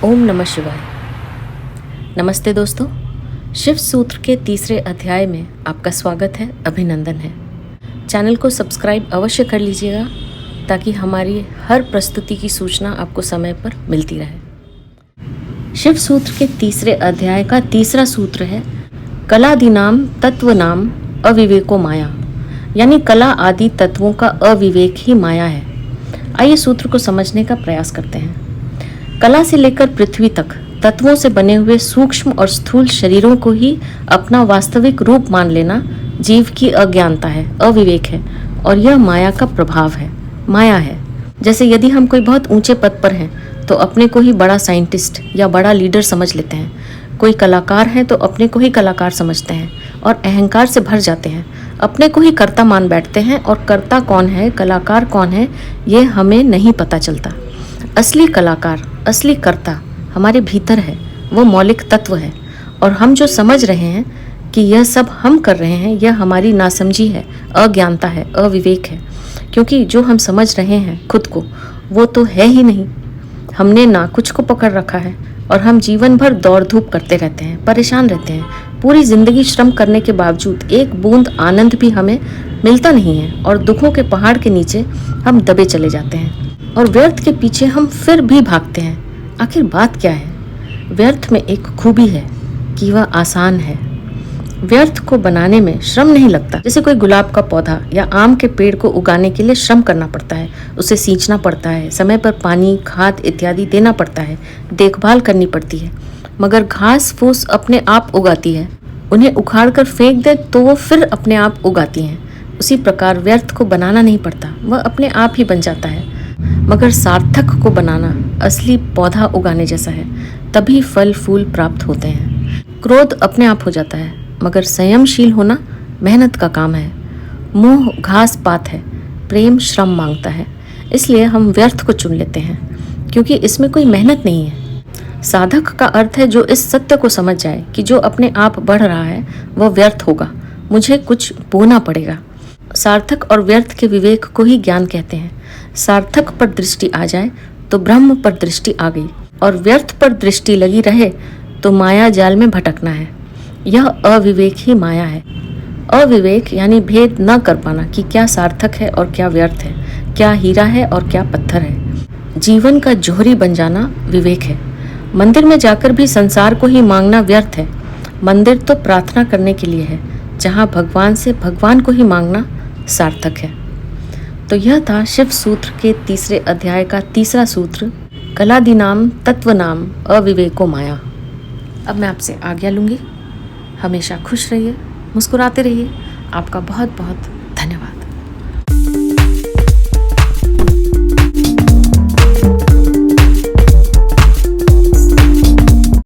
ओम नमः शिवाय। नमस्ते दोस्तों, शिव सूत्र के तीसरे अध्याय में आपका स्वागत है, अभिनंदन है। चैनल को सब्सक्राइब अवश्य कर लीजिएगा ताकि हमारी हर प्रस्तुति की सूचना आपको समय पर मिलती रहे। शिव सूत्र के तीसरे अध्याय का तीसरा सूत्र है कलादीनाम तत्वनाम अविवेको माया, यानी कला आदि तत्वों का अविवेक ही माया है। आइए सूत्र को समझने का प्रयास करते हैं। कला से लेकर पृथ्वी तक तत्वों से बने हुए सूक्ष्म और स्थूल शरीरों को ही अपना वास्तविक रूप मान लेना जीव की अज्ञानता है, अविवेक है, और यह माया का प्रभाव है, माया है। जैसे यदि हम कोई बहुत ऊंचे पद पर हैं तो अपने को ही बड़ा साइंटिस्ट या बड़ा लीडर समझ लेते हैं। कोई कलाकार है तो अपने को ही कलाकार समझते हैं और अहंकार से भर जाते हैं, अपने को ही कर्ता मान बैठते हैं, और कर्ता कौन है, कलाकार कौन है, ये हमें नहीं पता चलता। असली कलाकार, असली कर्ता हमारे भीतर है, वो मौलिक तत्व है। और हम जो समझ रहे हैं कि यह सब हम कर रहे हैं, यह हमारी नासमझी है, अज्ञानता है, अविवेक है। क्योंकि जो हम समझ रहे हैं खुद को, वो तो है ही नहीं। हमने ना कुछ को पकड़ रखा है और हम जीवन भर दौड़ धूप करते रहते हैं, परेशान रहते हैं। पूरी जिंदगी श्रम करने के बावजूद एक बूंद आनंद भी हमें मिलता नहीं है और दुखों के पहाड़ के नीचे हम दबे चले जाते हैं और व्यर्थ के पीछे हम फिर भी भागते हैं। आखिर बात क्या है? व्यर्थ में एक खूबी है कि वह आसान है। व्यर्थ को बनाने में श्रम नहीं लगता। जैसे कोई गुलाब का पौधा या आम के पेड़ को उगाने के लिए श्रम करना पड़ता है, उसे सींचना पड़ता है, समय पर पानी, खाद इत्यादि देना पड़ता है, देखभाल करनी पड़ती है। मगर घास फूस अपने आप उगाती है, उन्हें उखाड़ कर फेंक दे तो वो फिर अपने आप उगाती हैं। उसी प्रकार व्यर्थ को बनाना नहीं पड़ता, वह अपने आप ही बन जाता है। मगर सार्थक को बनाना असली पौधा उगाने जैसा है, तभी फल फूल प्राप्त होते हैं। क्रोध अपने आप हो जाता है, मगर संयमशील होना मेहनत का काम है। मोह घास पात है, प्रेम श्रम मांगता है। इसलिए हम व्यर्थ को चुन लेते हैं क्योंकि इसमें कोई मेहनत नहीं है। साधक का अर्थ है जो इस सत्य को समझ जाए कि जो अपने आप बढ़ रहा है वह व्यर्थ होगा, मुझे कुछ बोना पड़ेगा। सार्थक और व्यर्थ के विवेक को ही ज्ञान कहते हैं। सार्थक पर दृष्टि आ जाए तो ब्रह्म पर दृष्टि आ गई, और व्यर्थ पर दृष्टि लगी रहे तो माया जाल में भटकना है। यह अविवेक ही माया है। अविवेक यानी भेद न कर पाना कि क्या सार्थक है और क्या व्यर्थ है, क्या हीरा है और क्या पत्थर है। जीवन का जोहरी बन जाना विवेक है। मंदिर में जाकर भी संसार को ही मांगना व्यर्थ है। मंदिर तो प्रार्थना करने के लिए है, जहाँ भगवान से भगवान को ही मांगना सार्थक है। तो यह था शिव सूत्र के तीसरे अध्याय का तीसरा सूत्र, कलादीनाम तत्वनाम अविवेको माया। अब मैं आपसे आज्ञा लूँगी। हमेशा खुश रहिए, मुस्कुराते रहिए। आपका बहुत बहुत धन्यवाद।